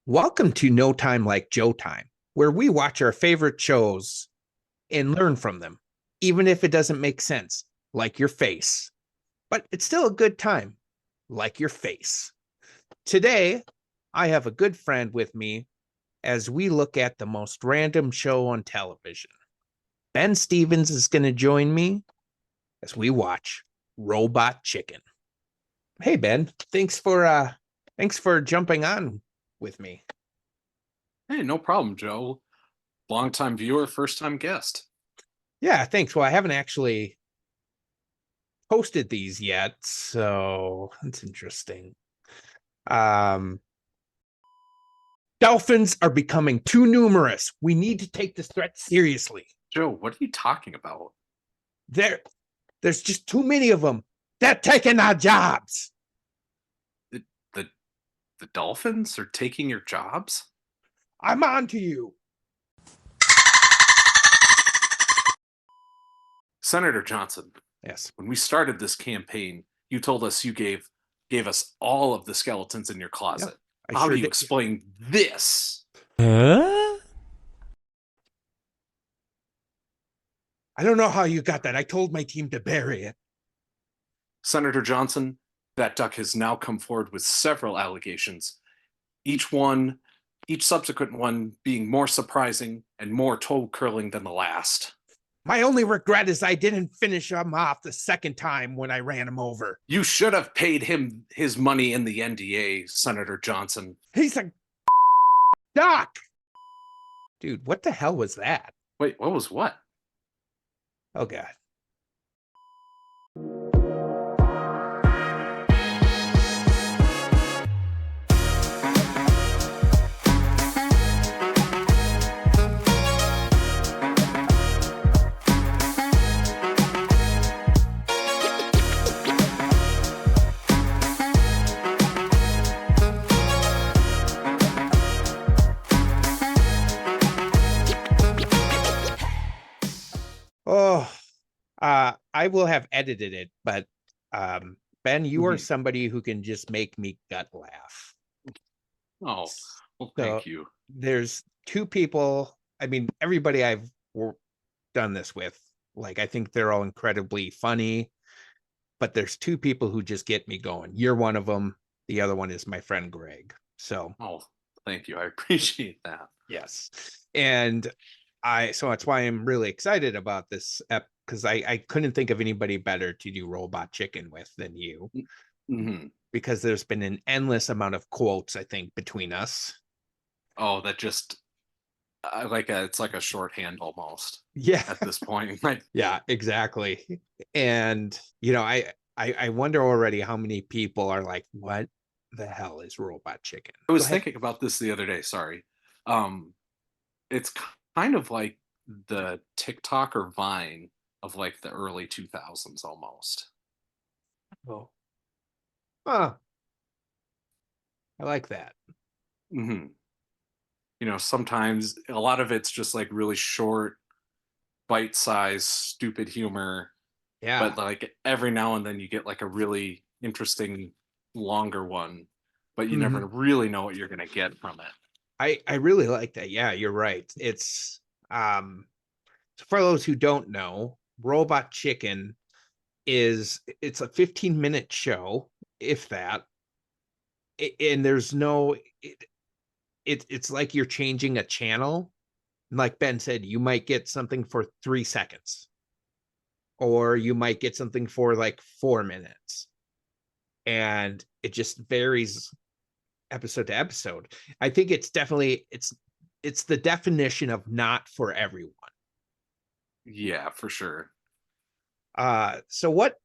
Welcome to No Time Like Joe Time, where we watch our favorite shows and learn from them, even if it doesn't make sense, like your face. But it's still a good time, like your face. Today, I have a good friend with me as we look at the most random show on television. Ben Stevens is going to join me as we watch Robot Chicken. Hey Ben, thanks for jumping on with me. Hey, no problem, Joe. Longtime viewer, first time guest. Yeah, thanks. Well, I haven't actually posted these yet, so that's interesting. Um, Dolphins are becoming too numerous. We need to take this threat seriously. Joe, what are you talking about? There, there's just too many of them. They're taking our jobs. The, the the Dolphins are taking your jobs? I'm on to you. Senator Johnson, Yes. when we started this campaign, you told us you gave us all of the skeletons in your Yep. closet. I How sure do you did. explain this? Huh? I don't know how you got that. I told my team to bury it. Senator Johnson, that duck has now come forward with several allegations, each subsequent one being more surprising and more toe curling than the last. My only regret is I didn't finish him off the second time when I ran him over. You should have paid him his money in the NDA, Senator Johnson. He's a doc. Dude, what the hell was that? Wait, what was what? Oh, God. Oh, I will have edited it, but Ben, you are Mhm. somebody who can just make me gut laugh. Oh, well, So thank you. there's two people. I mean, everybody I've done this with, like, I think they're all incredibly funny, but there's two people who just get me going. You're one of them. The other one is my friend Greg. So Oh, thank you. I appreciate that. yes, and so that's why I'm really excited about this because I couldn't think of anybody better to do Robot Chicken with than you, Mm-hmm. because there's been an endless amount of quotes, I think, between us. Oh, that just it's like a shorthand almost Yeah. at this point. Like, Yeah, exactly. And I wonder already how many people are like, what the hell is Robot Chicken? I Go was ahead. thinking about this the other day. Sorry. Um, it's kind of like the TikTok or Vine of like the early 2000s almost. Oh, huh, I like that. Hmm. Sometimes a lot of it's just like really short, bite-sized, stupid humor, Yeah. but like every now and then you get like a really interesting longer one, but you Mhm. never really know what you're going to get from it. I really like that. Yeah, you're right. It's so for those who don't know, Robot Chicken it's a 15-minute show, if that. And there's no it's like you're changing a channel. Like Ben said, you might get something for 3 seconds, or you might get something for like 4 minutes. And it just varies episode to episode. I think it's the definition of not for everyone. Yeah, for sure. So what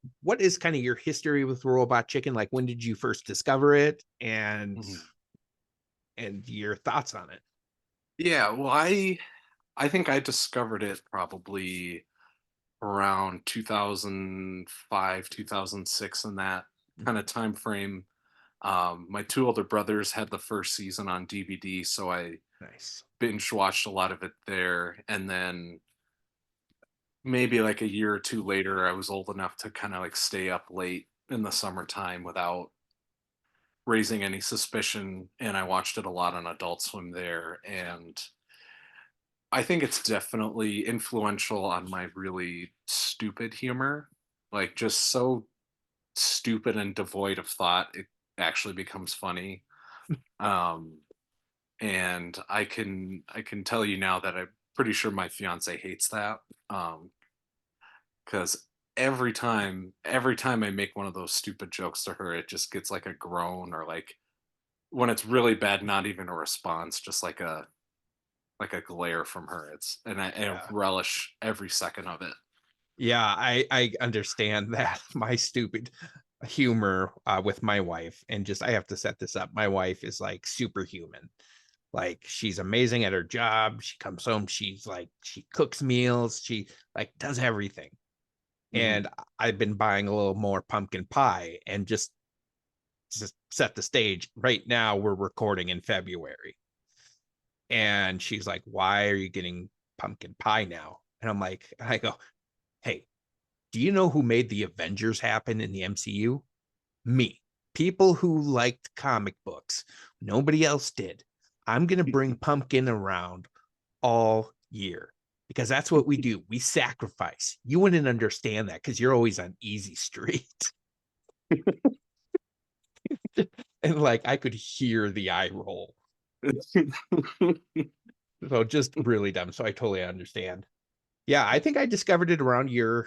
is kind of your history with Robot Chicken? Like, when did you first discover it, Mhm. and your thoughts on it? Yeah, well, I think I discovered it probably around 2005, 2006 in that kind of time frame. My two older brothers had the first season on DVD, so I Nice. binge watched a lot of it there. And then maybe like a year or two later, I was old enough to kind of like stay up late in the summertime without raising any suspicion, and I watched it a lot on Adult Swim there, and I think it's definitely influential on my really stupid humor, like, just so stupid and devoid of thought, it actually becomes funny. Um, and I can tell you now that I'm pretty sure my fiance hates that. Because every time I make one of those stupid jokes to her, it just gets like a groan, or like when it's really bad, not even a response, just like a glare from her. I Yeah. relish every second of it. Yeah, I understand that. My stupid humor with my wife, and just I have to set this up. My wife is like superhuman. Like she's amazing at her job. She comes home, she's like she cooks meals, she like does everything. Mhm. And I've been buying a little more pumpkin pie and just set the stage. Right now we're recording in February. And she's like, "Why are you getting pumpkin pie now?" And I'm like, I go, "Hey, do you know who made the Avengers happen in the MCU? Me. People who liked comic books. Nobody else did. I'm going to bring pumpkin around all year because that's what we do. We sacrifice. You wouldn't understand that because you're always on easy street." And like I could hear the eye roll. So just really dumb. So I totally understand. Yeah, I think I discovered it around your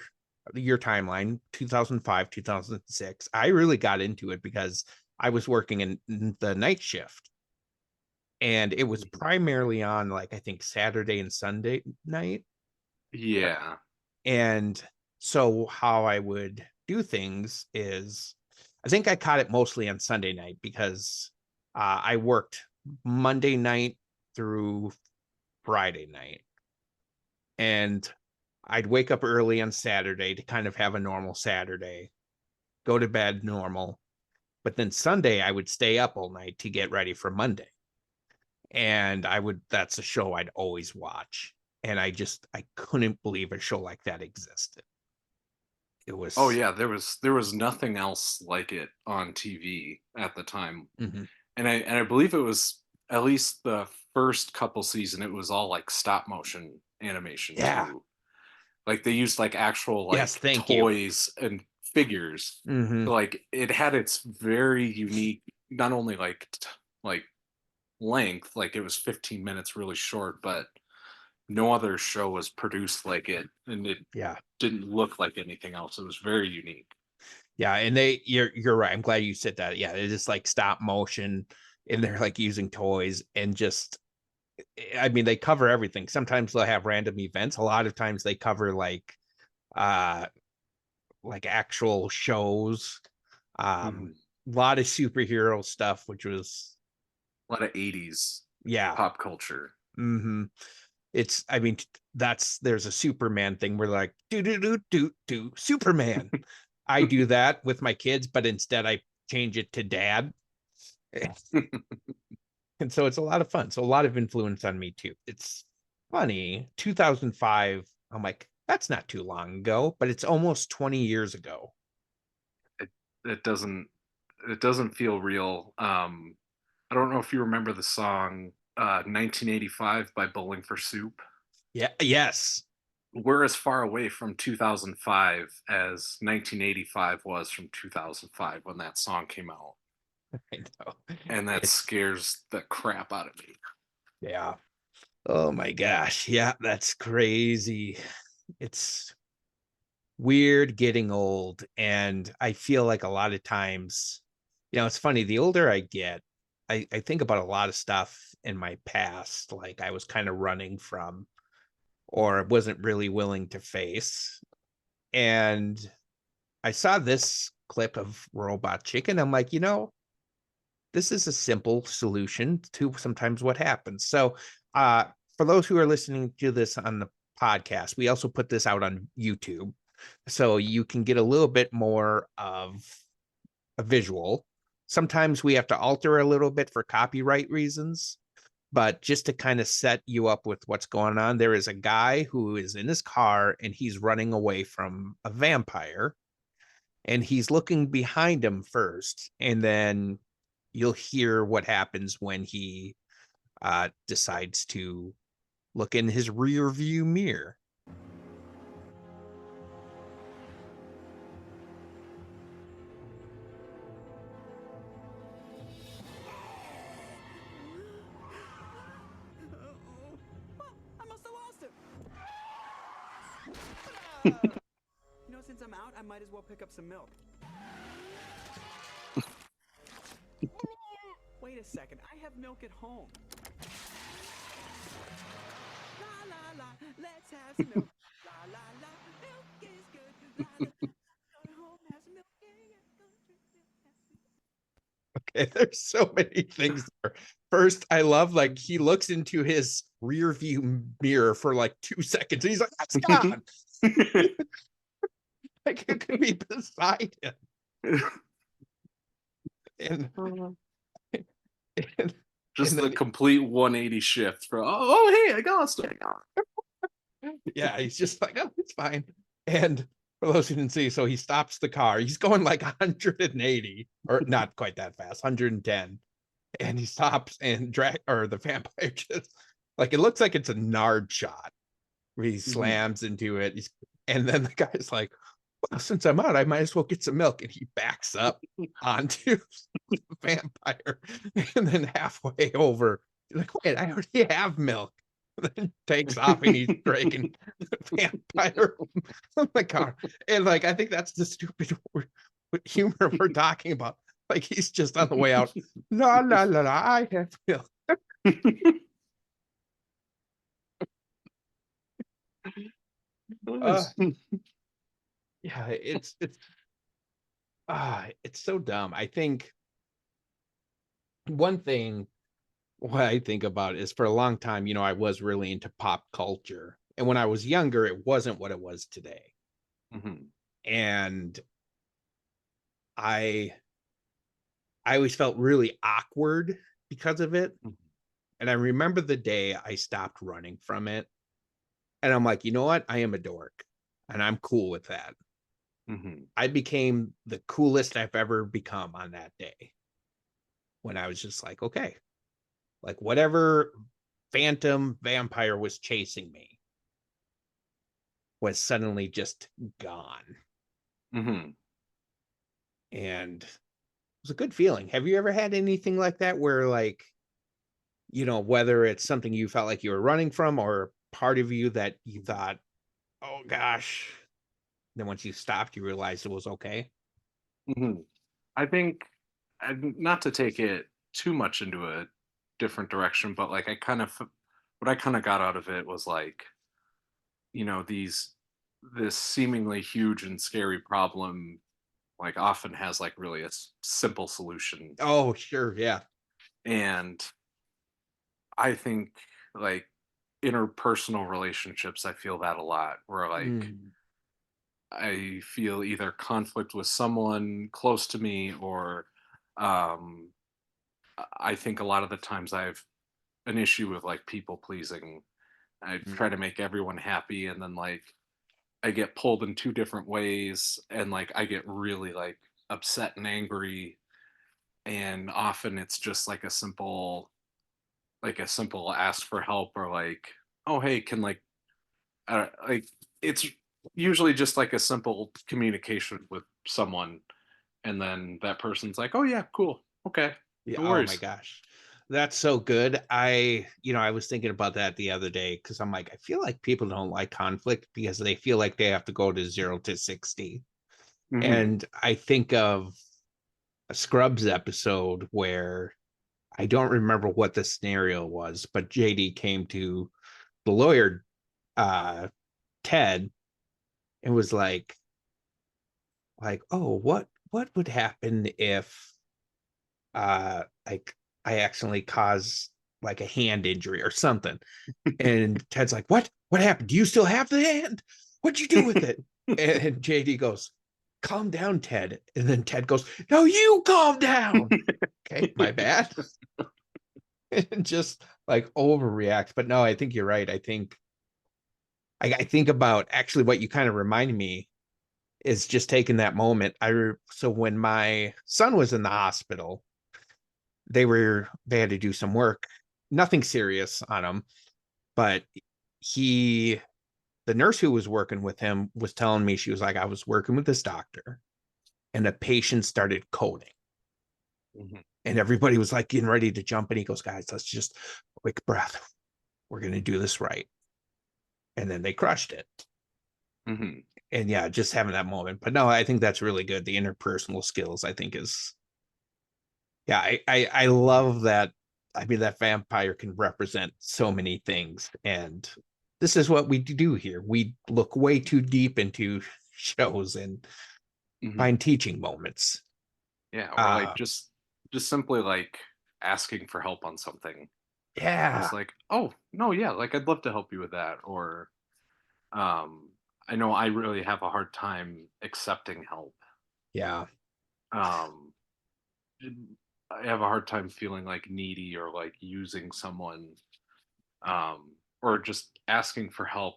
timeline, 2005, 2006. I really got into it because I was working in the night shift, and it was primarily on like I think Saturday and Sunday night. Yeah. And so how I would do things is I think I caught it mostly on Sunday night because I worked Monday night through Friday night. And I'd wake up early on Saturday to kind of have a normal Saturday, go to bed normal. But then Sunday, I would stay up all night to get ready for Monday. And that's a show I'd always watch. And I couldn't believe a show like that existed. It Oh was, yeah, there was nothing else like it on TV at the time. mhm. And I believe it was at least the first couple season, it was all like stop motion animation Yeah. too. Like they used like actual Yes. like Thank you. toys and figures. Hmm. Like it had its very unique, not only like like length, like it was 15 minutes really short, but no other show was produced like it, and it Yeah. didn't look like anything else. It was very unique. Yeah. And you're right. I'm glad you said that. Yeah. It's just like stop motion and they're like using toys and just I mean, they cover everything. Sometimes they'll have random events. A lot of times they cover uh like actual shows. Mhm. A lot of superhero stuff, which was A lot of 80s yeah. pop culture. Hmm. It's I mean, there's a Superman thing where like do Superman. I do that with my kids, but instead I change it to dad. And so it's a lot of fun. So a lot of influence on me too. It's funny. 2005, I'm like, that's not too long ago, but it's almost 20 years ago. it, it doesn't it doesn't feel real. I don't know if you remember the song 1985 by Bowling for Soup. Yeah, yes. We're as far away from 2005 as 1985 was from 2005 when that song came out. I know. And that It's scares the crap out of me. yeah. Oh my gosh. Yeah, that's crazy. It's weird getting old. And I feel like a lot of times, it's funny, the older I get, I think about a lot of stuff in my past, like I was kind of running from or wasn't really willing to face. And I saw this clip of Robot Chicken. I'm like, this is a simple solution to sometimes what happens. So, for those who are listening to this on the podcast, we also put this out on YouTube. So you can get a little bit more of a visual. Sometimes we have to alter a little bit for copyright reasons, but just to kind of set you up with what's going on, there is a guy who is in his car and he's running away from a vampire and he's looking behind him first. And then you'll hear what happens when he decides to look in his rear view mirror. I must have lost him. You know, since I'm out, I might as well pick up some milk. Wait a second, I have milk at home. La la la, let's have some milk. La la la, milk is good. La la, go home, have some milk. Yeah, yeah, go drink milk. Okay, there's so many things there. First, I love like he looks into his rear view mirror for like 2 seconds and he's like, that's gone. Like it could be beside him. And, and, Just and the then complete 180 shift for, oh hey, I got it. yeah, he's just like, oh, it's fine. And for those who didn't see, so he stops the car. He's going like 180, or not quite that fast, 110. And he stops and the vampire just like it looks like it's a nard shot where he slams into it. And then the guy's like, well, since I'm out, I might as well get some milk. And he backs up onto the vampire. And then halfway over, he's like, wait, I already have milk. Then takes off and he's dragging the vampire from the car. And like, I think that's the stupid humor we're talking about. Like he's just on the way out. La la la la, I have milk. Uh, yeah, it's so dumb. I think one thing what I think about is for a long time, I was really into pop culture. And when I was younger, it wasn't what it was today. And I always felt really awkward because of it. And I remember the day I stopped running from it. And I'm like, you know what? I am a dork. And I'm cool with that. I became the coolest I've ever become on that day. When I was just like, okay, like whatever phantom vampire was chasing me was suddenly just gone. And it was a good feeling. Have you ever had anything like that where like, whether it's something you felt like you were running from or part of you that you thought, oh gosh, then once you stopped, you realized it was okay? I think, not to take it too much into a different direction, but like what I kind of got out of it was like, this seemingly huge and scary problem like often has like really a simple solution. Oh, sure. Yeah. And I think like interpersonal relationships, I feel that a lot where like I feel either conflict with someone close to me or um I think a lot of the times I have an issue with like people pleasing. I try to make everyone happy and then like I get pulled in two different ways and like I get really like upset and angry and often it's just like a simple ask for help or like oh hey can like it's usually just like a simple communication with someone and then that person's like oh yeah cool okay Yeah. no Oh my worries. gosh. That's so good. I was thinking about that the other day because I'm like, I feel like people don't like conflict because they feel like they have to go to 0 to 60. Hmm. And I think of a Scrubs episode where I don't remember what the scenario was, but JD came to the lawyer, uh, Ted, and was like, oh, what would happen if like I accidentally cause like a hand injury or something? And Ted's like, what happened? Do you still have the hand? What'd you do with it? And JD goes, calm down, Ted. And then Ted goes, no, you calm down. Okay, my bad. And just like overreact. But no, I think you're right. I think about actually what you kind of reminded me is just taking that moment. So when my son was in the hospital, they had to do some work, nothing serious on him, but the nurse who was working with him was telling me, she was like, I was working with this doctor and a patient started coding. And everybody was like getting ready to jump. And he goes, guys, let's just quick breath. We're going to do this right. And then they crushed it. And yeah, just having that moment. But no, I think that's really good. The interpersonal skills, I think, is, yeah, I love that. I mean, that vampire can represent so many things. And this is what we do here. We look way too deep into shows and find teaching moments. Yeah, or like just simply like asking for help on something. Yeah. It's like, oh no, yeah, like I'd love to help you with that. Or I know I really have a hard time accepting help. Yeah. Um I have a hard time feeling like needy or like using someone, or just asking for help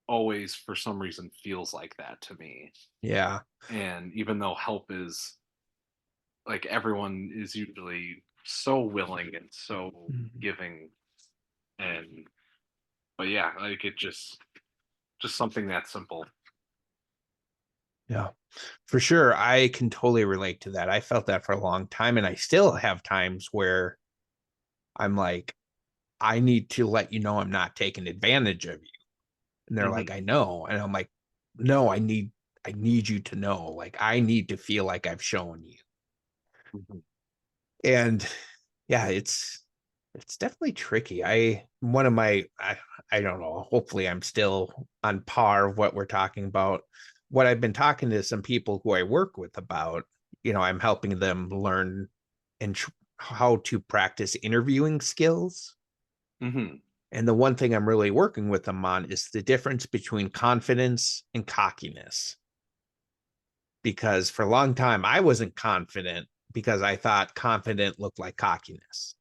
always for some reason feels like that to me. Yeah. And even though help is like, everyone is usually so willing and so giving, and but yeah, like it just something that simple. Yeah, for sure. I can totally relate to that. I felt that for a long time, and I still have times where I'm like, I need to let you know I'm not taking advantage of you. And they're like, I know. And I'm like, no, I need you to know. Like, I need to feel like I've shown you. And yeah, it's definitely tricky. I don't know, hopefully I'm still on par of what we're talking about. What I've been talking to some people who I work with about, I'm helping them learn and how to practice interviewing skills. And the one thing I'm really working with them on is the difference between confidence and cockiness. Because for a long time I wasn't confident because I thought confident looked like cockiness.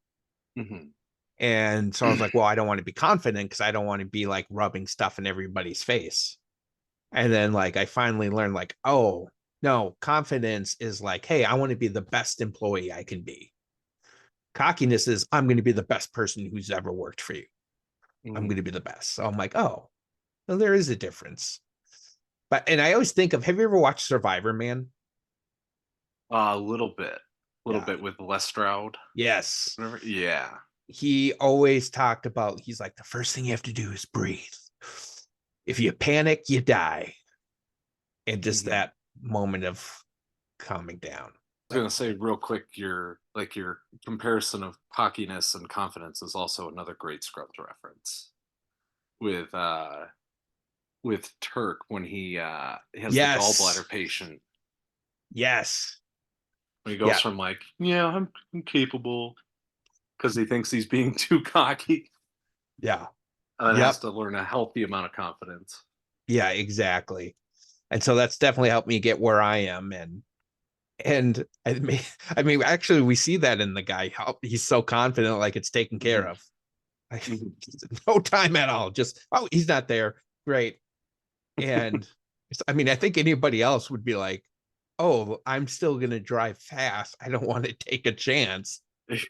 And so I was like, well, I don't want to be confident because I don't want to be like rubbing stuff in everybody's face. And then like I finally learned, like, oh no, confidence is like, hey, I want to be the best employee I can be. Cockiness is, I'm going to be the best person who's ever worked for you. I'm going to be the best. So I'm like, oh, well, there is a difference. But and I always think of, have you ever watched Survivor, man? A little bit, Yeah. with Les Stroud. Yes. Whatever. Yeah. He always talked about, he's like, the first thing you have to do is breathe. If you panic, you die. And just that moment of calming down. I was gonna say real quick, your comparison of cockiness and confidence is also another great Scrubs reference with Turk when he has the Yes. gallbladder patient. Yes. When he goes Yeah. from like, yeah, I'm capable, because he thinks he's being too cocky, Yeah. and then Yep. has to learn a healthy amount of confidence. Yeah, exactly. And so that's definitely helped me get where I am. And I mean, actually, we see that in the guy, how he's so confident, like it's taken care of. Like, no time at all. Just, oh, he's not there. Great. And I mean, I think anybody else would be like, oh, I'm still going to drive fast. I don't want to take a chance. I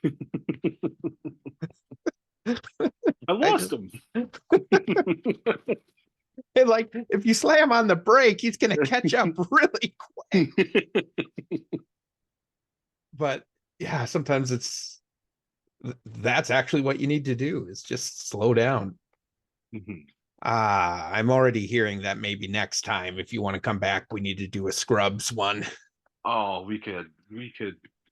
lost him. And like, if you slam on the brake, he's going to catch up really quick. But yeah, sometimes that's actually what you need to do, is just slow down. I'm already hearing that maybe next time, if you want to come back, we need to do a Scrubs one. Oh, we could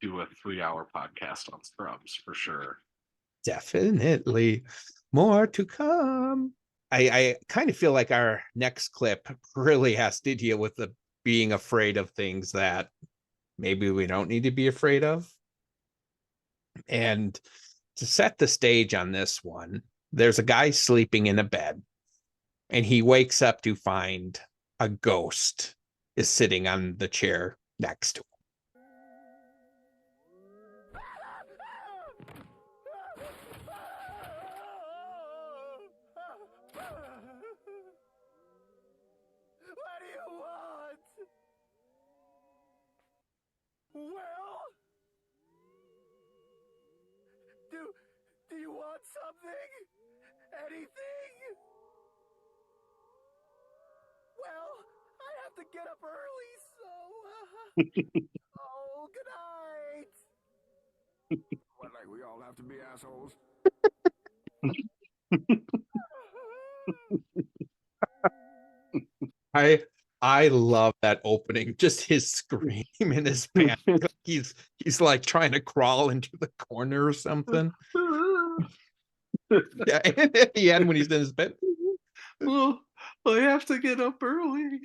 do a 3-hour podcast on Scrubs for sure. Definitely more to come. I kind of feel like our next clip really has to deal with the being afraid of things that maybe we don't need to be afraid of. And to set the stage on this one, there's a guy sleeping in a bed, and he wakes up to find a ghost is sitting on the chair next to him. What do you want? Well, something? Anything? Well, I have to get up early, so. Oh, good night. What, like we all have to be assholes? I love that opening. Just his scream in his pants. He's like trying to crawl into the corner or something. Yeah, and at the end when he's in his bed. Well, I have to get up early.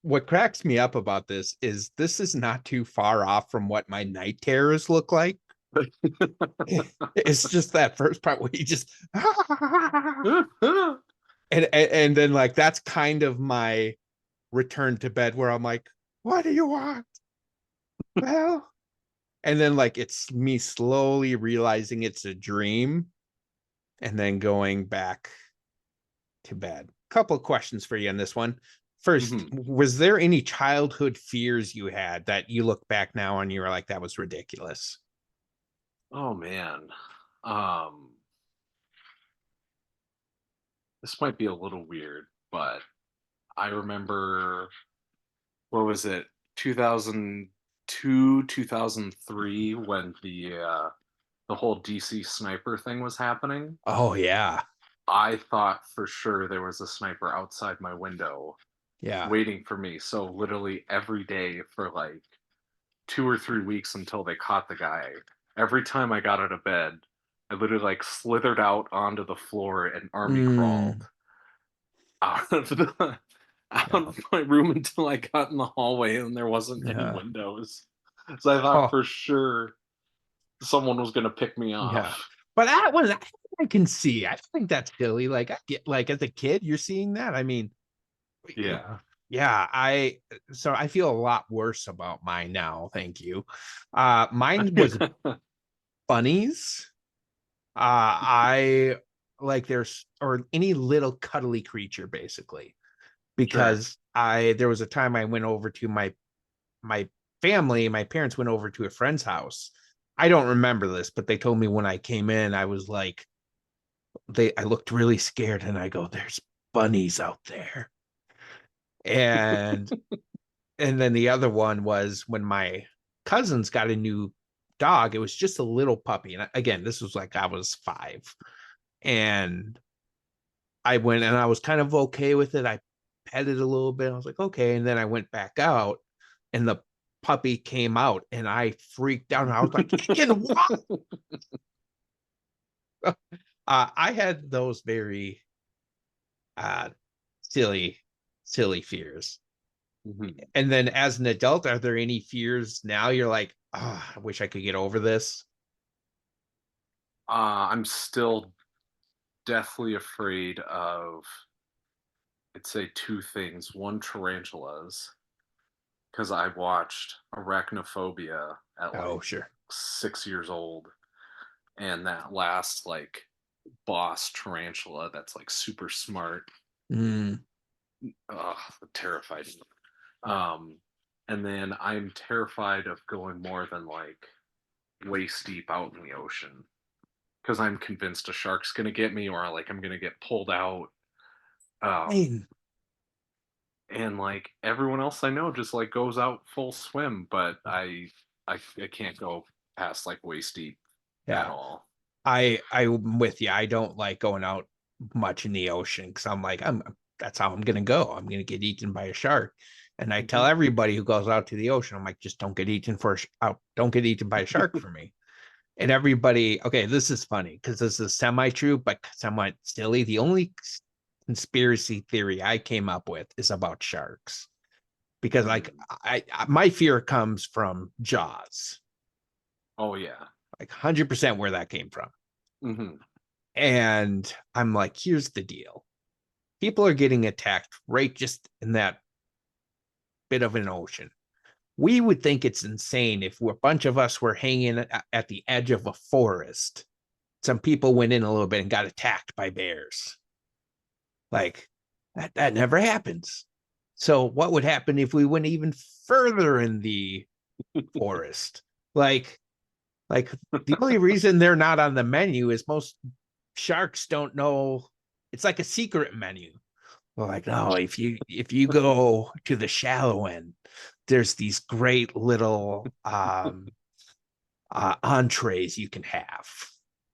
What cracks me up about this is not too far off from what my night terrors look like. It's just that first part where he just and then like that's kind of my return to bed where I'm like, what do you want? Well, and then like it's me slowly realizing it's a dream and then going back to bed. Couple of questions for you on this one. First, was there any childhood fears you had that you look back now and you were like, that was ridiculous? Oh man. This might be a little weird, but I remember, what was it, 2002, 2003, when the whole DC sniper thing was happening. Oh yeah. I thought for sure there was a sniper outside my window Yeah. waiting for me. So literally every day for like 2 or 3 weeks until they caught the guy. Every time I got out of bed, I literally like slithered out onto the floor and army crawled out of the out Yeah. of my room until I got in the hallway and there wasn't any Yeah. windows. So I thought for sure someone was gonna pick me off. Yeah. But that one I can see. I think that's silly. Like I get like as a kid, you're seeing that. I mean, Yeah. yeah, so I feel a lot worse about mine now. Thank you. Mine was bunnies. I like there's or any little cuddly creature basically because there was a time I went over to my family, my parents went over to a friend's house. I don't remember this, but they told me when I came in, I was like, I looked really scared and I go, there's bunnies out there. And and then the other one was when my cousins got a new dog. It was just a little puppy. And again, this was like I was 5. And I went and I was kind of okay with it. I petted a little bit. I was like, okay. And then I went back out and the puppy came out and I freaked out. And I was like, it can walk. I had those very uh, silly fears. And then as an adult, are there any fears now you're like, oh, I wish I could get over this? I'm still deathly afraid of, I'd say, 2 things. One, tarantulas, because I watched Arachnophobia at like Sure. 6 years old, and that last like boss tarantula that's like super smart, terrified me. And then I'm terrified of going more than like waist deep out in the ocean because I'm convinced a shark's gonna get me or like I'm gonna get pulled out. And like everyone else I know just like goes out full swim, but I can't go past like waist deep at all. I'm with you. I don't like going out much in the ocean because I'm like, that's how I'm gonna go. I'm gonna get eaten by a shark. And I tell everybody who goes out to the ocean, I'm like, just don't get eaten don't get eaten by a shark for me. And everybody, okay, this is funny because this is semi-true, but somewhat silly. The only conspiracy theory I came up with is about sharks. Because like my fear comes from Jaws. Oh yeah. Like 100% where that came from. And I'm like, here's the deal. People are getting attacked right just in that bit of an ocean. We would think it's insane if a bunch of us were hanging at the edge of a forest. Some people went in a little bit and got attacked by bears. Like that never happens. So what would happen if we went even further in the forest? Like Like the only reason they're not on the menu is most sharks don't know. It's like a secret menu. Well, like, no, if you go to the shallow end, there's these great little entrees you can have.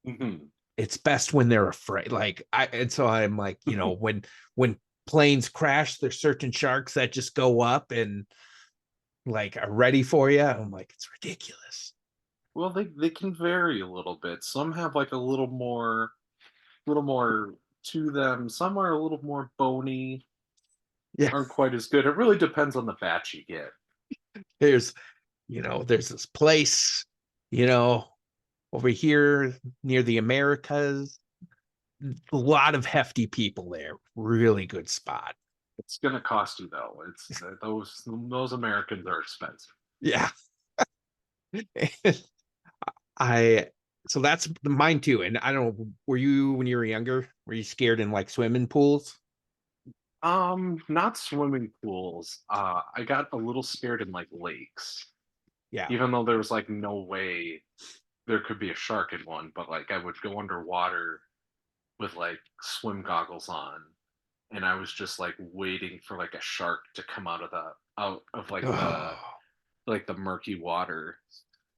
Mhm. It's best when they're afraid. Like and so I'm like, when planes crash, there's certain sharks that just go up and like are ready for you. I'm like, it's ridiculous. Well, they can vary a little bit. Some have like a little more to them. Some are a little more bony, Yeah. aren't quite as good. It really depends on the batch you get. There's, there's this place, you know, over here near the Americas, a lot of hefty people there. Really good spot. It's gonna cost you though. It's those Americans are expensive. Yeah. I so that's mine too. And I don't know, were you when you were younger, were you scared in like swimming pools? Not swimming pools. I got a little scared in like lakes, Yeah. even though there was like no way there could be a shark in one. But like I would go underwater with like swim goggles on, and I was just like waiting for like a shark to come out of Oh, like the murky water,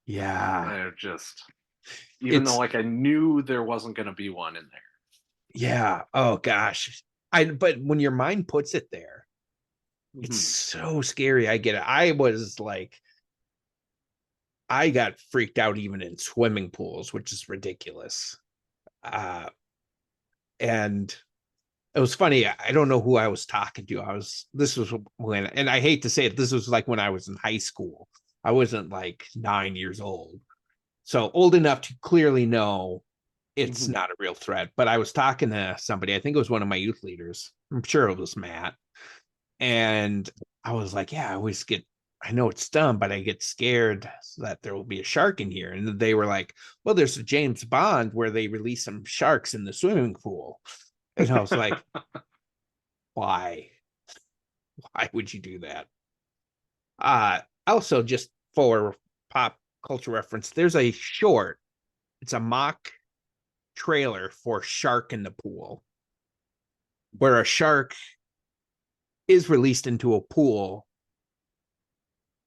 yeah. and it just even though It's like I knew there wasn't gonna be one in there. yeah. Oh gosh. But when your mind puts it there, it's Mhm. so scary. I get it. I was like, I got freaked out even in swimming pools, which is ridiculous. Uh, and it was funny. I don't know who I was talking to. This was when, and I hate to say it, this was like when I was in high school. I wasn't like 9 years old. So old enough to clearly know it's Mhm. not a real threat. But I was talking to somebody, I think it was one of my youth leaders. I'm sure it was Matt. And I was like, yeah, I know it's dumb, but I get scared that there will be a shark in here. And they were like, well, there's a James Bond where they release some sharks in the swimming pool. And I was like, why? Why would you do that? Also, just for pop culture reference, there's a short, it's a mock trailer for Shark in the Pool, where a shark is released into a pool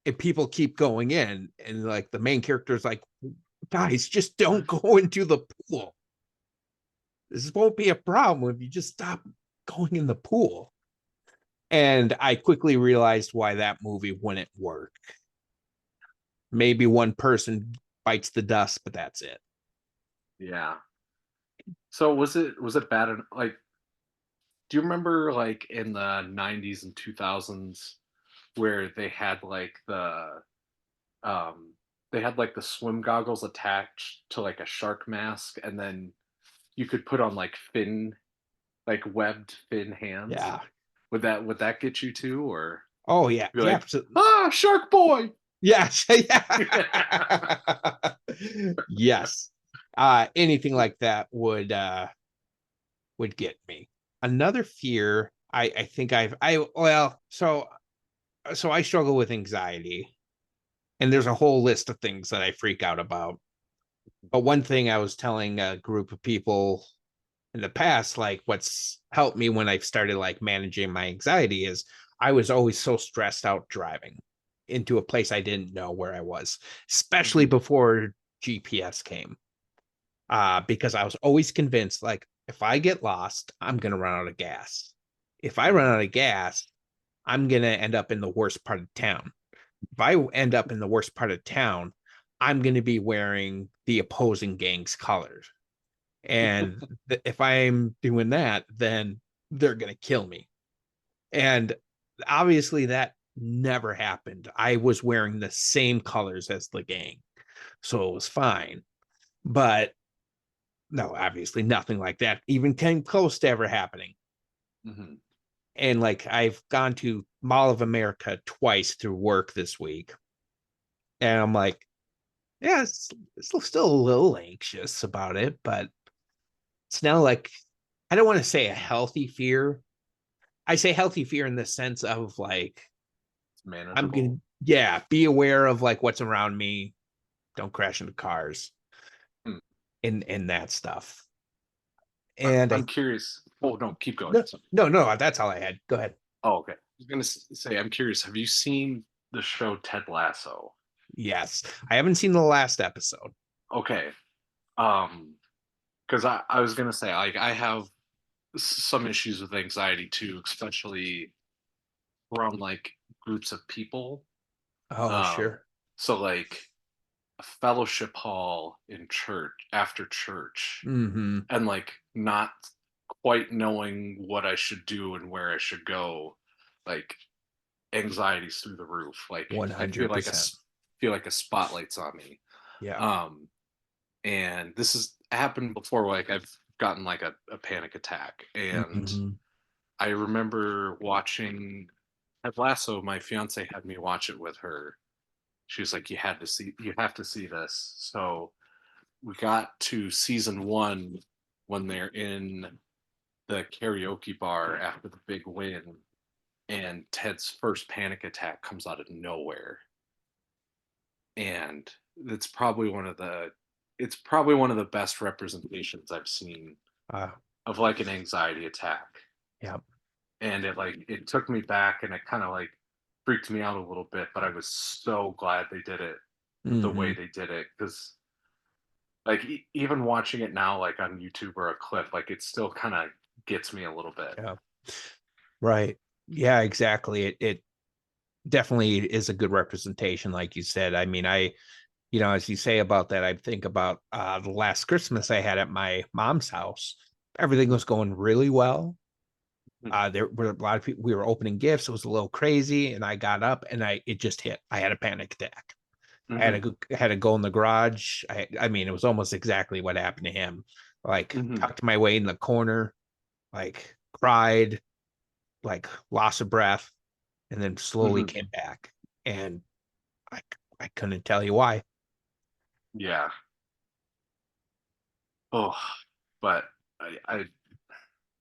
and people keep going in and like the main character is like, guys, just don't go into the pool. This won't be a problem if you just stop going in the pool. And I quickly realized why that movie wouldn't work. Maybe one person bites the dust, but that's it. Yeah. So was it bad? Like, do you remember like in the '90s and 2000s where um they had like the swim goggles attached to like a shark mask, and then you could put on like webbed fin hands? Yeah. Would that get you too, or Oh yeah. be Yeah. like, ah, shark boy? Yes. Yeah. Yes. Anything like that would get me. Another fear I think I well, so I struggle with anxiety, and there's a whole list of things that I freak out about. But one thing I was telling a group of people in the past, like what's helped me when I've started like managing my anxiety is I was always so stressed out driving into a place I didn't know where I was, especially Mhm. before GPS came. Because I was always convinced like if I get lost, I'm gonna run out of gas. If I run out of gas, I'm gonna end up in the worst part of town. If I end up in the worst part of town, I'm gonna be wearing the opposing gang's colors. And if I'm doing that, then they're gonna kill me. And obviously that never happened. I was wearing the same colors as the gang, so it was fine. But no, obviously nothing like that even came close to ever happening. Mhm. And like I've gone to Mall of America twice through work this week, and I'm like, yeah, it's still a little anxious about it, but it's now like I don't want to say a healthy fear. I say healthy fear in the sense of like It's I'm gonna manageable. yeah, be aware of like what's around me. don't crash into cars, Hmm. and that stuff. And I'm curious. Oh no, keep going. no, no, that's all I had. Go ahead. Oh, okay. I was gonna say, I'm curious. Have you seen the show Ted Lasso? Yes, I haven't seen the last episode. Okay. Because I was gonna say, like, I have some issues with anxiety too, especially around like groups of people. Oh, Um, sure. so like a fellowship hall in church after church, Mm-hmm. and like not quite knowing what I should do and where I should go, like anxiety's through the roof. Like I feel like 100%. feel like a spotlight's on me. Yeah. Um, and this has happened before. Like I've gotten like a panic attack, and Mm-hmm. I remember watching Ted Lasso. My fiance had me watch it with her. She was like, you have to see this." So we got to season one when they're in the karaoke bar after the big win, and Ted's first panic attack comes out of nowhere. And it's probably one of the best representations I've seen Uh, of like an anxiety attack. yeah. And it took me back, and it kind of like freaked me out a little bit, but I was so glad they did it the Mm-hmm. way they did it, because like even watching it now like on YouTube or a clip, like it still kind of gets me a little bit. Yeah. Right. Yeah, exactly. It definitely is a good representation, like you said. I mean, as you say about that, I think about the last Christmas I had at my mom's house. Everything was going really well. There were a lot of people. We were opening gifts. It was a little crazy, and I got up and it just hit. I had a panic attack. Mm-hmm. Had to go in the garage. I mean, it was almost exactly what happened to him. Like Mm-hmm. tucked my way in the corner, like cried, like loss of breath, and then slowly Mm-hmm. came back. And I I couldn't tell you why. Yeah. Oh, but I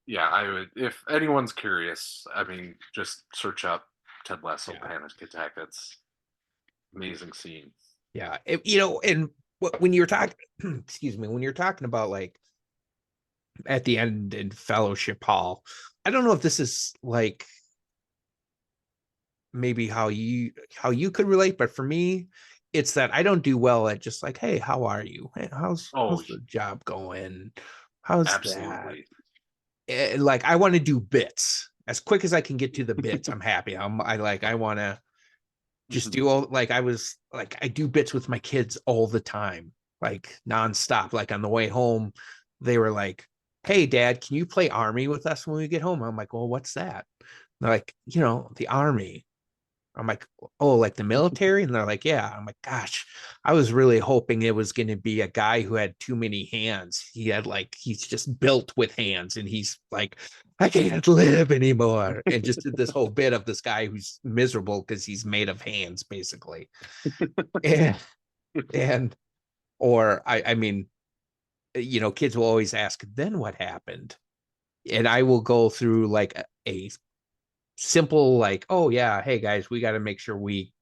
yeah, I would, if anyone's curious, I mean, just search up Ted Lasso Yeah. panic attack. It's amazing scene. Yeah. And when you're talking, excuse me, when you're talking about like at the end in Fellowship Hall, I don't know if this is like maybe how you could relate, but for me, it's that I don't do well at just like, hey, how are you? Hey, Oh, how's the job going? How's that? absolutely. Like I want to do bits as quick as I can get to the bits. I'm happy. I want to just Hmm. do all like I do bits with my kids all the time, like nonstop. Like on the way home, they were like, "Hey, Dad, can you play Army with us when we get home?" I'm like, "Well, what's that?" They're like, the Army. I'm like, "Oh, like the military?" And they're like, "Yeah." I'm like, "Gosh, I was really hoping it was going to be a guy who had too many hands. He's just built with hands, and he's like, I can't live anymore." And just did this whole bit of this guy who's miserable because he's made of hands, basically. And and or I mean, kids will always ask, "Then what happened?" And I will go through like a simple like, "Oh yeah, hey guys, we got to make sure we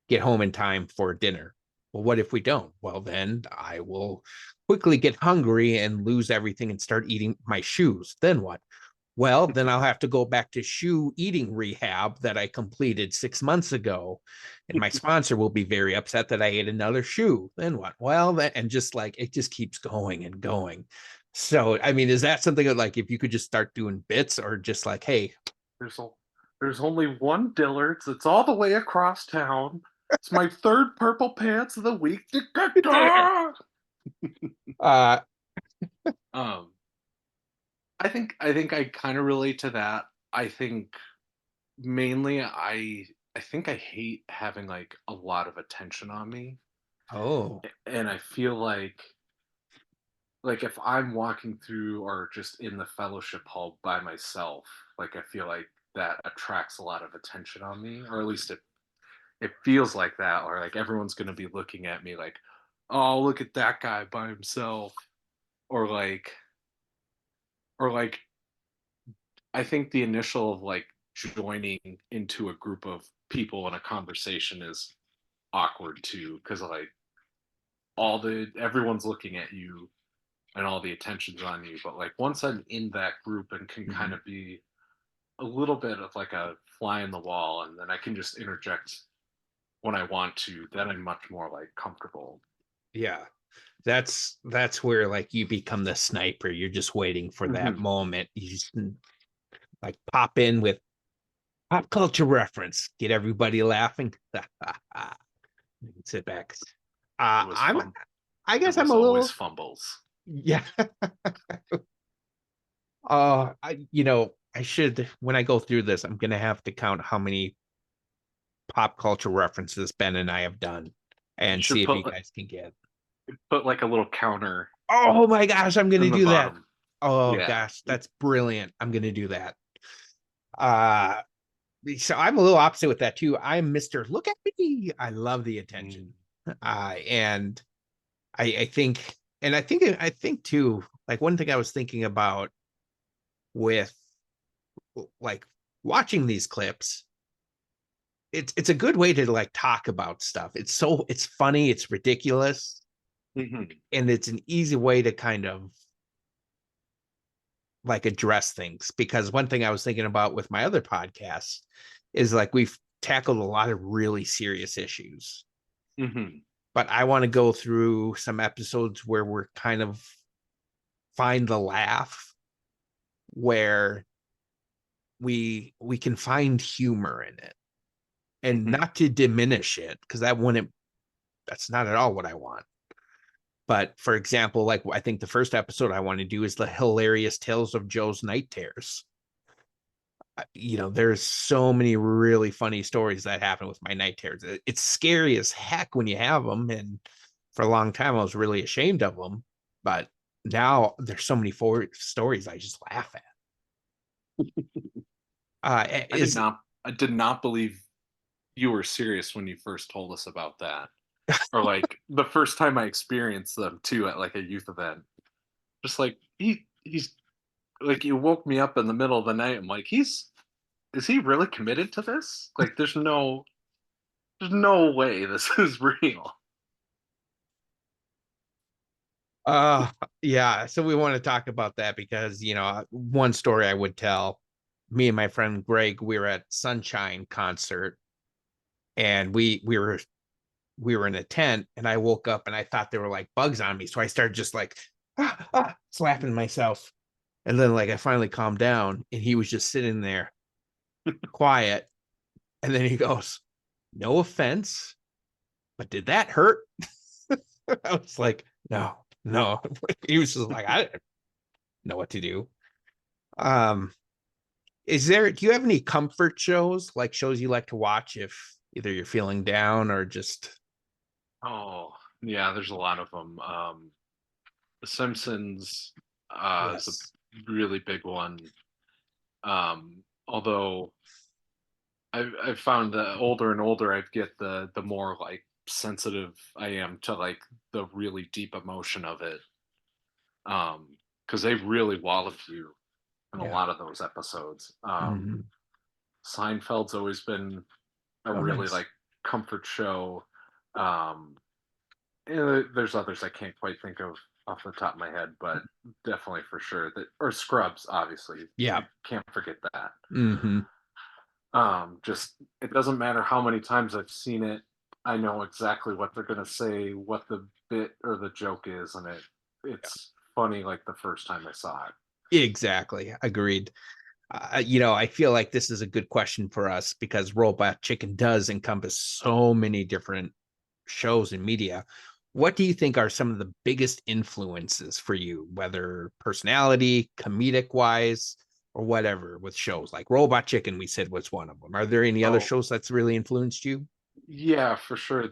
get home in time for dinner." Well, what if we don't? Well, then I will quickly get hungry and lose everything and start eating my shoes. Then what? Well, then I'll have to go back to shoe eating rehab that I completed 6 months ago. And my sponsor will be very upset that I ate another shoe. Then what? Well, and just like it just keeps going and going. So, I mean, is that something that like if you could just start doing bits or just like, hey, There's a, there's only one Dillard's. It's all the way across town. It's my third purple pants of the week. uh, um, I think I kind of relate to that. I think mainly I think I hate having like a lot of attention on me. oh, And I feel like if I'm walking through or just in the fellowship hall by myself, like I feel like that attracts a lot of attention on me, or at least it feels like that, or like everyone's going to be looking at me like, oh, look at that guy by himself, or like I think the initial of like joining into a group of people in a conversation is awkward too, because like everyone's looking at you and all the attention's on you. But like once I'm in that group and can kind Mhm. of be a little bit of like a fly in the wall, and then I can just interject when I want to, then I'm much more like comfortable. Yeah. That's where like you become the sniper. You're just waiting for that Mhm. moment. You just like pop in with pop culture reference, get everybody laughing. Sit back. It was I'm fun. I It guess I'm was a always little fumbles. yeah. I should when I go through this, I'm gonna have to count how many pop culture references Ben and I have done You and see should if you guys can get. put like a little counter Oh my gosh, I'm gonna in the do that. bottom. Oh Yeah. gosh, that's brilliant. I'm gonna do that. Uh so I'm a little opposite with that too. I'm Mr. Look at me. I love the Mm. attention. And I think too, like one thing I was thinking about with like watching these clips, it's a good way to like talk about stuff. It's funny, it's ridiculous, Mhm. and it's an easy way to kind of like address things. Because one thing I was thinking about with my other podcasts is like we've tackled a lot of really serious issues, Mhm. but I want to go through some episodes where we're kind of find the laugh, where we can find humor in it, and Mhm. not to diminish it, because that's not at all what I want. But for example, like I think the first episode I want to do is the hilarious tales of Joe's night terrors. There's so many really funny stories that happen with my night terrors. It's scary as heck when you have them, and for a long time I was really ashamed of them. But now there's so many stories I just laugh at. I did Is not I did not believe you were serious when you first told us about that. Or like the first time I experienced them too at like a youth event. Just like he's like you woke me up in the middle of the night. I'm like, is he really committed to this? Like there's no way this is real. uh yeah, so we want to talk about that because one story I would tell, me and my friend Greg, we were at Sunshine concert, and we were in a tent, and I woke up and I thought there were like bugs on me. So I started just like slapping myself. And then like I finally calmed down, and he was just sitting there quiet. And then he goes, "No offense, but did that hurt?" I was like, "No, no." He was just like, "I didn't know what to do." Um, do you have any comfort shows, like shows you like to watch if either you're feeling down or just Oh, yeah, there's a lot of them. The Simpsons is a yes. really big one. Although I've found the older and older I get, the more like sensitive I am to like the really deep emotion of it. Because they really wallop you in a Yeah. lot of those episodes. Mhm. Seinfeld's always been a Oh, really nice. like comfort show. Um, there's others I can't quite think of off the top of my head, but definitely for sure that, or Scrubs, obviously, Yeah. you can't forget that. Hmm. Just it doesn't matter how many times I've seen it, I know exactly what they're gonna say, what the bit or the joke is, and it's funny like the first time I saw it. Exactly. Agreed. I feel like this is a good question for us because Robot Chicken does encompass so many different shows and media. What do you think are some of the biggest influences for you, whether personality, comedic wise, or whatever, with shows like Robot Chicken? We said was one of them. Are there any other Oh shows that's really influenced you? yeah, for sure.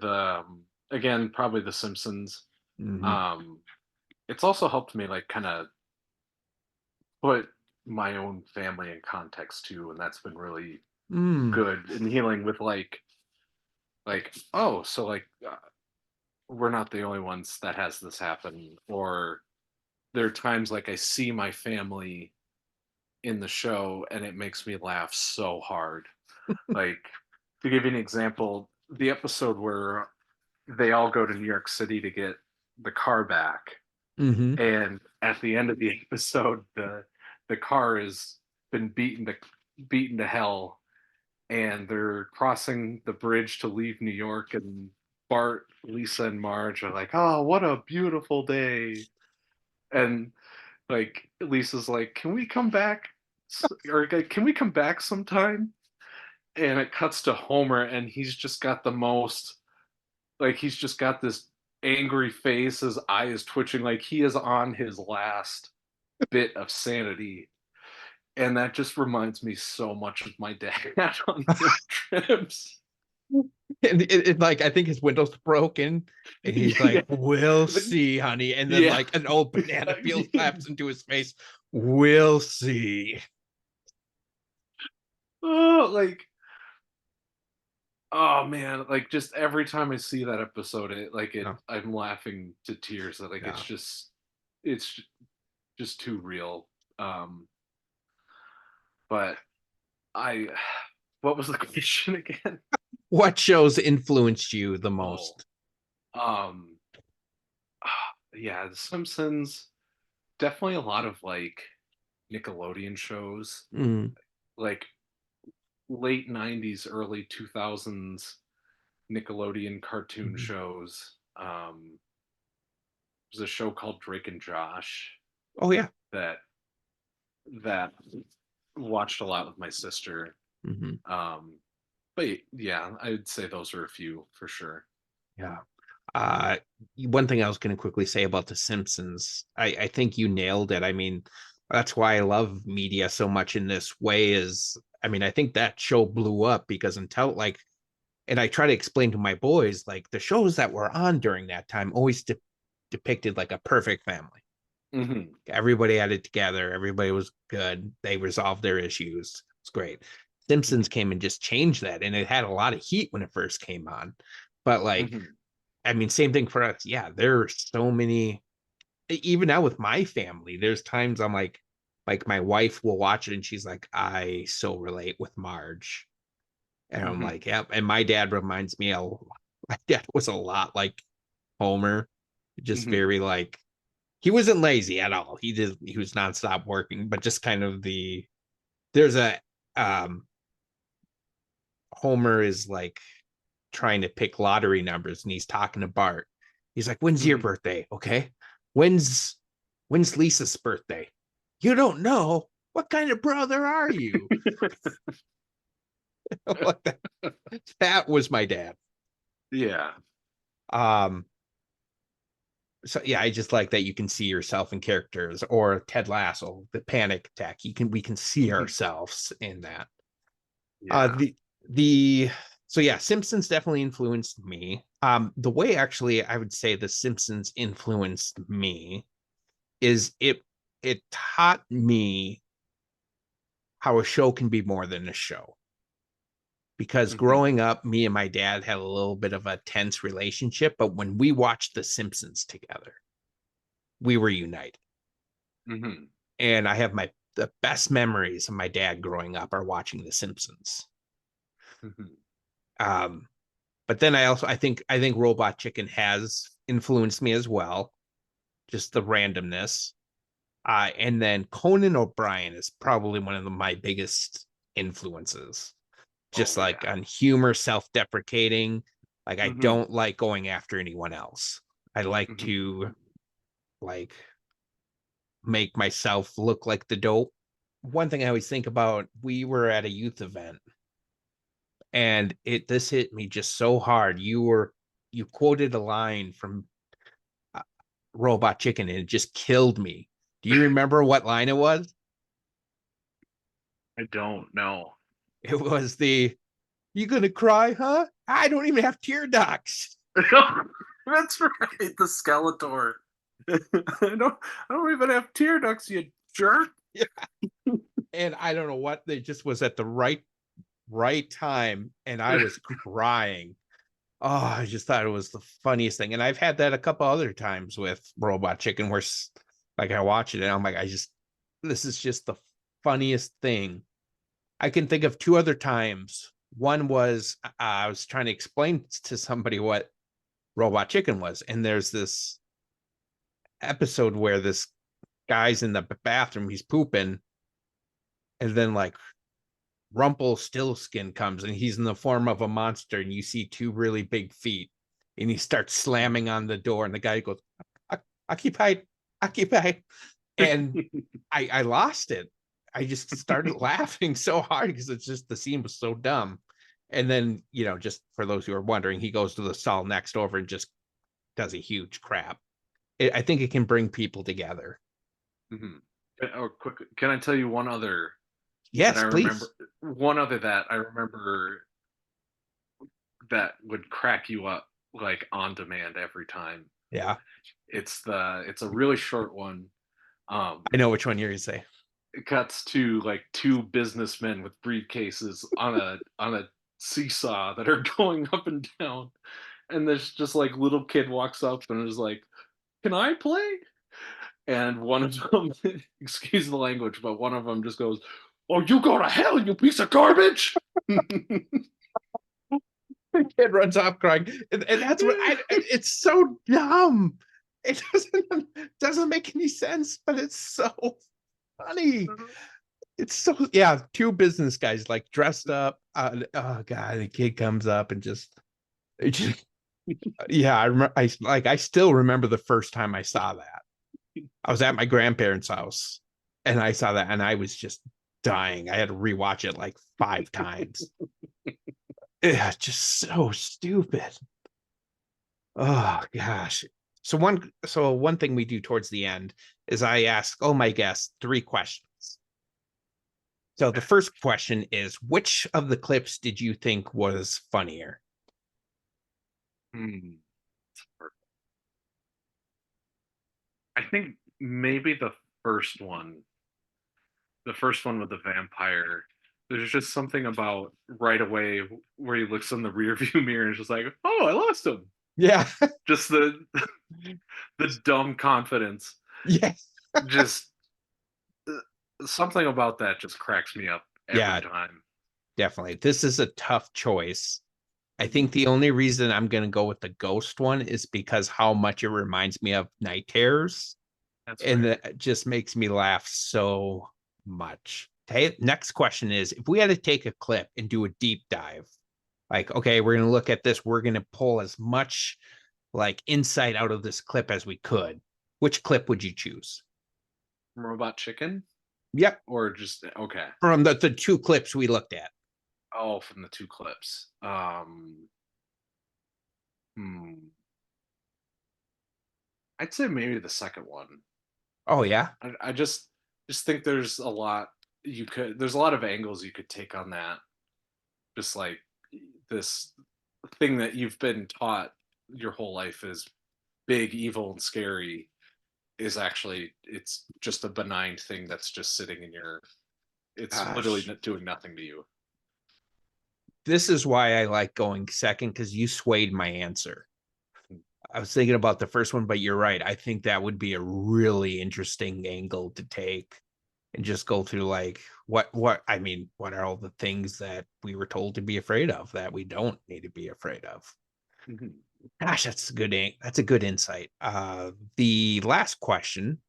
Again, probably The Simpsons. Hmm. Um, it's also helped me like kind of put my own family in context too, and that's been really Mm, good in healing with like oh, so like we're not the only ones that has this happen, or there are times like I see my family in the show and it makes me laugh so hard. Like to give you an example, the episode where they all go to New York City to get the car back, Mm-hmm. and at the end of the episode, the car has been beaten to hell, and they're crossing the bridge to leave New York, and Bart, Lisa, and Marge are like, "Oh, what a beautiful day!" And like Lisa's like, "Can we come back? Or can we come back sometime?" And it cuts to Homer, and he's just got the most, like, he's just got this angry face. His eye is twitching, like he is on his last bit of sanity. And that just reminds me so much of my dad on road trips. And like I think his window's broken, and he's Yeah. like, "We'll see, honey." And then Yeah. like an old banana peel slaps into his face. "We'll see." Oh, like, oh man, like just every time I see that episode, No, I'm laughing to tears. Like no. it's just too real. Um, but I, what was the question again? What shows influenced you the Oh, most? um, yeah, The Simpsons. Definitely a lot of like Nickelodeon shows, Mm, like late '90s, early 2000s Nickelodeon cartoon mhm. shows. There's a show called Drake and Josh Oh yeah. that that watched a lot with my sister. Hmm. Um, but yeah, I'd say those are a few for sure. Yeah. Uh, One thing I was going to quickly say about The Simpsons, I think you nailed it. I mean, that's why I love media so much in this way. Is I mean, I think that show blew up because until like, and I try to explain to my boys like the shows that were on during that time always depicted like a perfect family. Hmm. Everybody had it together. Everybody was good. They resolved their issues. It's great. Simpsons came and just changed that, and it had a lot of heat when it first came on. But like, Hmm. I mean, same thing for us. Yeah, there are so many. Even now with my family, there's times I'm like my wife will watch it and she's like, I so relate with Marge, and I'm Hmm. like, yep. And my dad reminds me a. My dad was a lot like Homer, just Hmm. very like he wasn't lazy at all. He was nonstop working, but just kind of there's a um Homer is like trying to pick lottery numbers and he's talking to Bart. He's like, "When's your Hmm. birthday? Okay. When's when's Lisa's birthday? You don't know. What kind of brother are you?" Like that. That was my dad. Yeah. Um so yeah, I just like that you can see yourself in characters or Ted Lasso, the panic attack. We can see Hmm. ourselves in that. Uh Yeah. the the so yeah, Simpsons definitely influenced me. The way actually I would say the Simpsons influenced me is it taught me how a show can be more than a show. Because Hmm. growing up, me and my dad had a little bit of a tense relationship, but when we watched The Simpsons together, we were united. Hmm. And I have the best memories of my dad growing up are watching The Simpsons. Hmm. Um, but then I think Robot Chicken has influenced me as well, just the randomness. And then Conan O'Brien is probably one of my biggest influences, just Oh like yeah. on humor, self-deprecating. Like I Hmm. don't like going after anyone else. I like Hmm. to like make myself look like the dope. One thing I always think about, we were at a youth event and this hit me just so hard. You quoted a line from uh, Robot Chicken and it just killed me. Do you remember what line it was? I don't know. It was the "You gonna cry, huh? I don't even have tear ducts." That's right, the Skeletor. I don't even have tear ducts, you jerk. Yeah. And I don't know what, they just was at the right time and I was crying. Oh, I just thought it was the funniest thing. And I've had that a couple other times with Robot Chicken where like I watch it and I'm like, this is just the funniest thing. I can think of two other times. One was I was trying to explain to somebody what Robot Chicken was, and there's this episode where this guy's in the bathroom, he's pooping, and then like Rumpelstiltskin comes and he's in the form of a monster, and you see two really big feet, and he starts slamming on the door, and the guy goes, occupied, occupied. And I lost it. I just started laughing so hard because it's just the scene was so dumb. And then, just for those who are wondering, he goes to the stall next over and just does a huge crap. I think it can bring people together. Mm-hmm. Oh, quick! Can I tell you one other that Yes, I remember? please. One other that I remember that would crack you up like on demand every time. Yeah, It's a really short one. I know which one you're gonna say. It cuts to like two businessmen with briefcases on a seesaw that are going up and down, and there's just like little kid walks up and is like, "Can I play?" And one of them, excuse the language, but one of them just goes, "Oh, you go to hell, you piece of garbage!" The kid runs off crying, and that's what it's so dumb. It doesn't make any sense, but it's so funny. It's so, yeah, two business guys like dressed up. Oh god, the kid comes up and just yeah, I still remember the first time I saw that. I was at my grandparents' house and I saw that and I was just dying. I had to rewatch it like 5 times. Yeah, just so stupid. Oh gosh. So one thing we do towards the end is I ask all my guests 3 questions. So the first question is, which of the clips did you think was funnier? Hmm. I think maybe the first one with the vampire. There's just something about right away where he looks in the rear view mirror and is just like, "Oh, I lost him." Yeah. Just the dumb confidence. Yes. Just something about that just cracks me up every Yeah, time. definitely. This is a tough choice. I Mhm. think the only reason I'm going to go with the ghost one is because how much it reminds me of Night Terrors. That's And fair. that just makes me laugh so much. Okay, next question is, if we had to take a clip and do a deep dive, like, okay, we're going to look at this, we're going to pull as much like insight out of this clip as we could, which clip would you choose? Robot Chicken, Yep, or just okay? from the 2 clips we looked at. Oh, from the two clips. Hmm. I'd say maybe the second one. Oh yeah. I just think there's a lot there's a lot of angles you could take on that. Just like this thing that you've been taught your whole life is big, evil, and scary is actually it's just a benign thing that's just sitting in your it's literally Gosh, doing nothing to you. this is why I like going second, because you swayed my answer. I was thinking about the first one, but you're right. I think that would be a really interesting angle to take and just go through like what I mean, what are all the things that we were told to be afraid of that we don't need to be afraid of? Mhm. Gosh, that's a good insight. The last question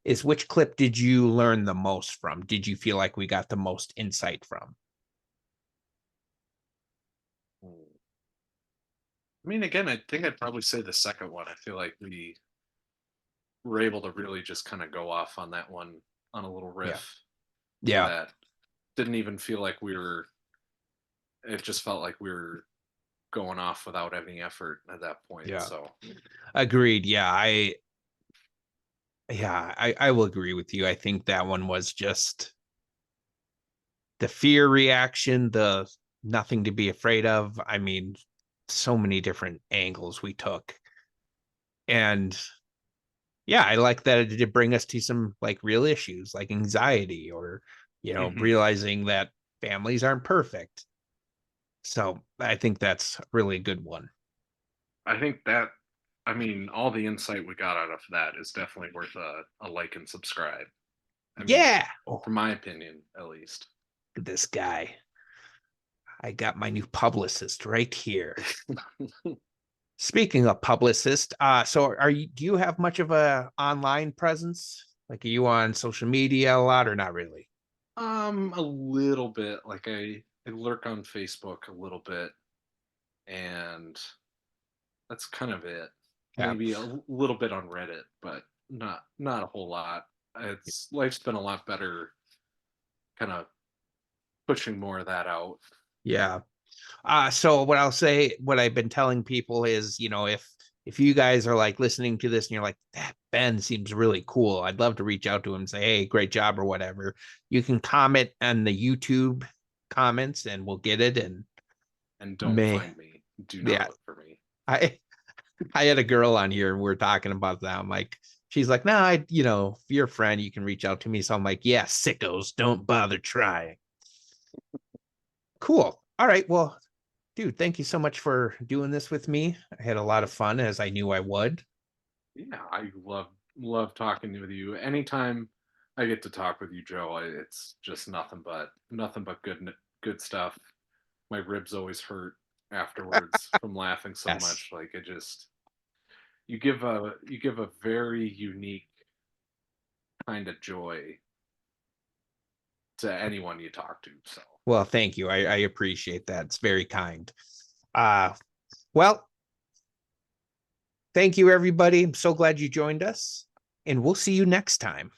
is, which clip did you learn the most from? Did you feel like we got the most insight from? I mean, again, I think I'd probably say the second one. I feel like we were able to really just kind of go off on that one on a little Yeah. riff Yeah. that didn't even feel like we were. It just felt like we were going off without any effort at that point. Yeah. So, Agreed. I will agree with you. I think that one was just the fear reaction, the nothing to be afraid of. I mean, so many different angles we took. And yeah, I like that it did bring us to some like real issues like anxiety or, mhm. realizing that families aren't perfect. So I think that's really a good one. I think that, I mean, all the insight we got out of that is definitely worth a like and subscribe. I mean, Yeah. Oh, from my opinion, at least. look at this guy. I got my new publicist right here. Speaking of publicist, so do you have much of a online presence? Like, are you on social media a lot or not really? A little bit. Like I lurk on Facebook a little bit, and that's kind of it. Yeah. Maybe little bit on Reddit, but not a whole lot. It's life's been a lot better, kind of pushing more of that out. Yeah. So what I'll say, what I've been telling people is, if you guys are like listening to this and you're like, that Ben seems really cool, I'd love to reach out to him and say, hey, great job or whatever. You can comment on the YouTube comments and we'll get it. And And don't may, find me. Do not yeah, look for me. I I had a girl on here and we're talking about that. I'm like, she's like, no, if you're a friend, you can reach out to me. So I'm like, yeah, sickos, don't bother trying. Cool. All right. Well, dude, thank you so much for doing this with me. I had a lot of fun as I knew I would. Yeah, I love talking with you. Anytime I get to talk with you, Joe, it's just nothing but good stuff. My ribs always hurt afterwards from laughing so Yes. much. Like it just you give a very unique kind of joy to anyone you talk to. So Well, thank you. I appreciate that. It's very kind. Uh, well, thank you, everybody. I'm so glad you joined us, and we'll see you next time.